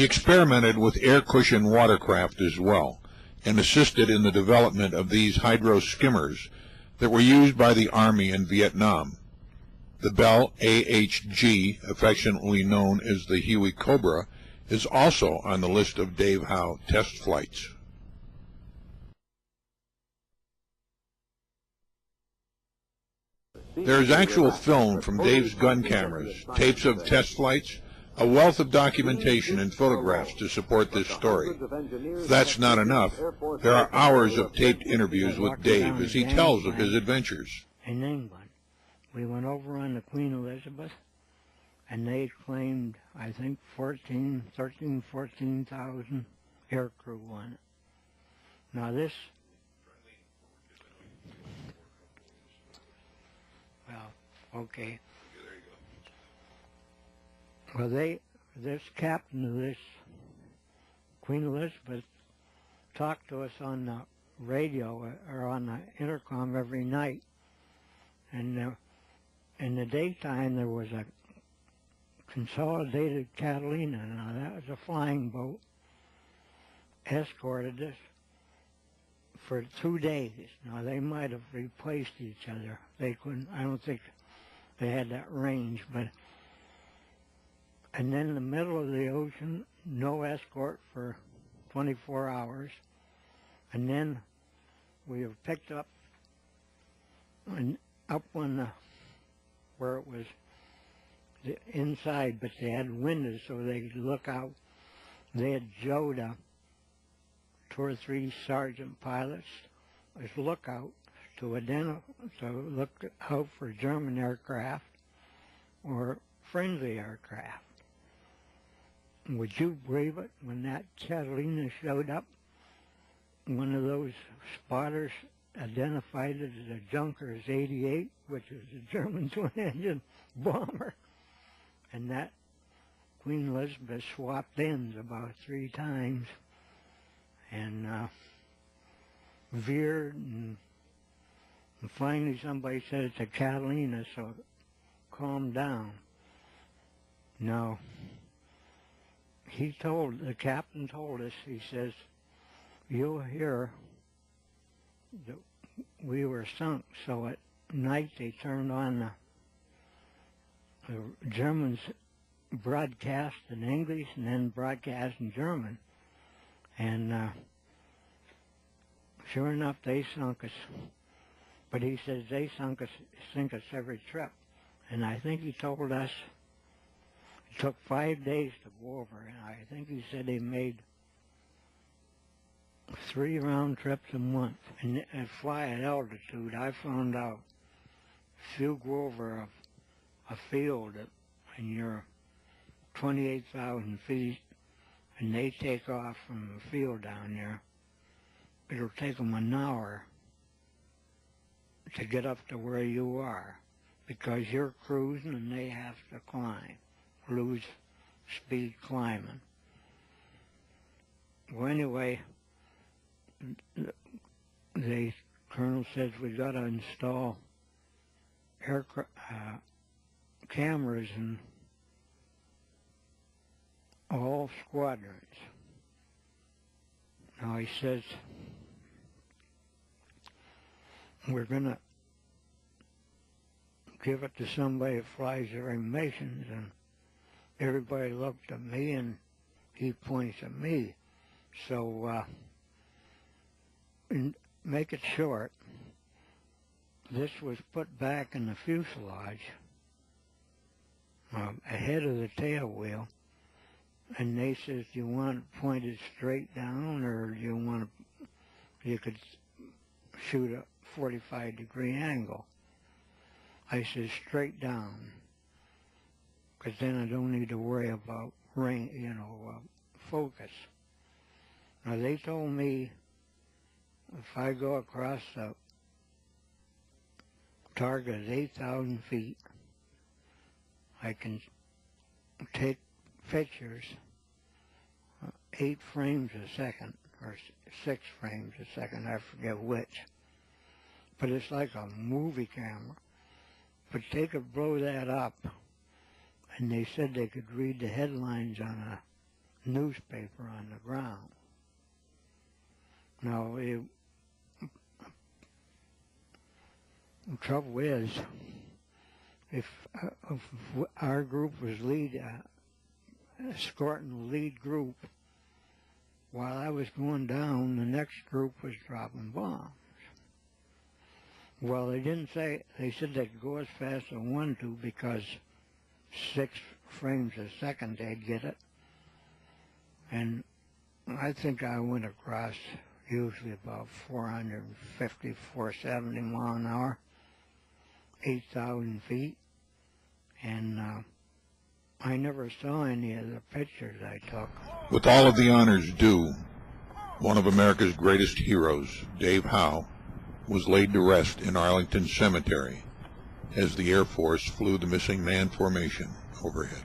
He experimented with air cushion watercraft as well, and assisted in the development of these hydro skimmers that were used by the Army in Vietnam. The Bell AHG, affectionately known as the Huey Cobra, is also on the list of Dave Howe test flights. There is actual film from Dave's gun cameras, tapes of test flights, a wealth of documentation and photographs to support this story. If that's not enough, there are hours of taped interviews with Dave as he tells of his adventures. In England, we went over on the Queen Elizabeth, and they claimed, I think, 14,000 air crew on it. Now this, well, okay. Well, this captain of this Queen Elizabeth talked to us on the radio or on the intercom every night. And in the daytime, there was a Consolidated Catalina. Now, that was a flying boat, escorted us for 2 days. Now, they might have replaced each other. They couldn't, I don't think they had that range, but and then in the middle of the ocean, no escort for 24 hours. And then we were picked up and up on the, where it was the inside, but they had windows so they could look out. They had Joda, 2 or 3 sergeant pilots, as lookouts to look out for German aircraft or friendly aircraft. Would you believe it? When that Catalina showed up, one of those spotters identified it as a Junkers 88, which was a German twin-engine bomber. And that Queen Elizabeth swapped ends about 3 times and veered, and finally somebody said it's a Catalina, so calm down. No. The captain told us, he says, you'll hear that we were sunk. So at night they turned on the Germans broadcast in English and then broadcast in German. And sure enough, they sunk us. But he says they sink us every trip. And I think he told us it took 5 days to go over. And I think he said they made 3 round trips a month. And fly at altitude, I found out if you go over a field and you're 28,000 feet and they take off from the field down there, it'll take them an hour to get up to where you are because you're cruising and they have to climb, lose speed climbing. Well, anyway, the colonel says we got to install cameras in all squadrons. Now he says we're going to give it to somebody that flies during missions, and everybody looked at me and he points at me. So make it short, this was put back in the fuselage ahead of the tail wheel, and they says, do you want it pointed straight down, or do you want you could shoot a 45-degree angle? I says straight down, because then I don't need to worry about focus. Now they told me if I go across the target at 8,000 feet, I can take pictures 8 frames a second, or 6 frames a second, I forget which. But it's like a movie camera. But they could blow that up, and they said they could read the headlines on a newspaper on the ground. Now, the trouble is, if our group was escorting the lead group, while I was going down, the next group was dropping bombs. Well, they didn't say, they said they could go as fast as they wanted to because 6 frames a second they'd get it. And I think I went across usually about 450, 470 mile an hour, 8,000 feet. And I never saw any of the pictures I took. With all of the honors due, one of America's greatest heroes, Dave Howe, was laid to rest in Arlington Cemetery as the Air Force flew the missing man formation overhead.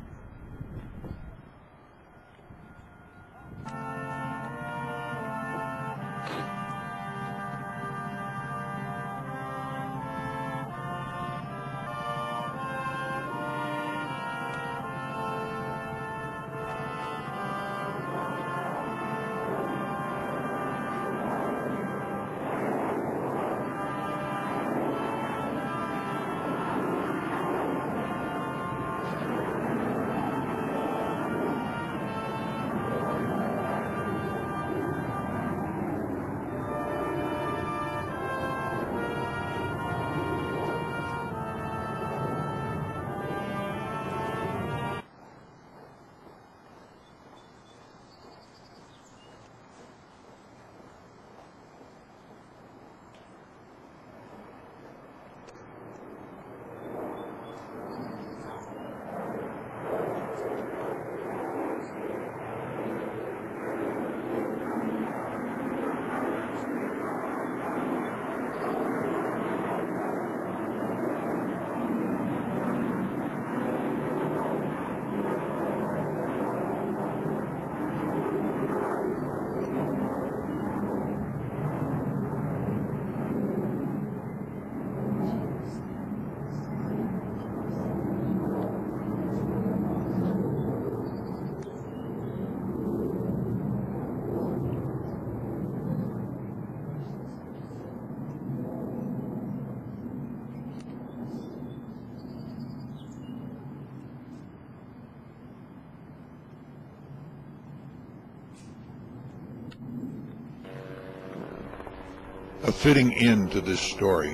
A fitting end to this story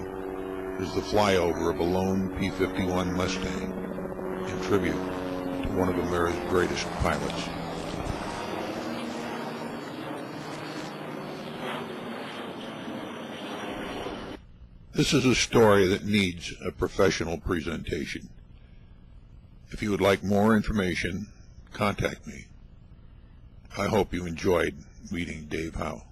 is the flyover of a lone P-51 Mustang in tribute to one of America's greatest pilots. This is a story that needs a professional presentation. If you would like more information, contact me. I hope you enjoyed meeting Dave Howe.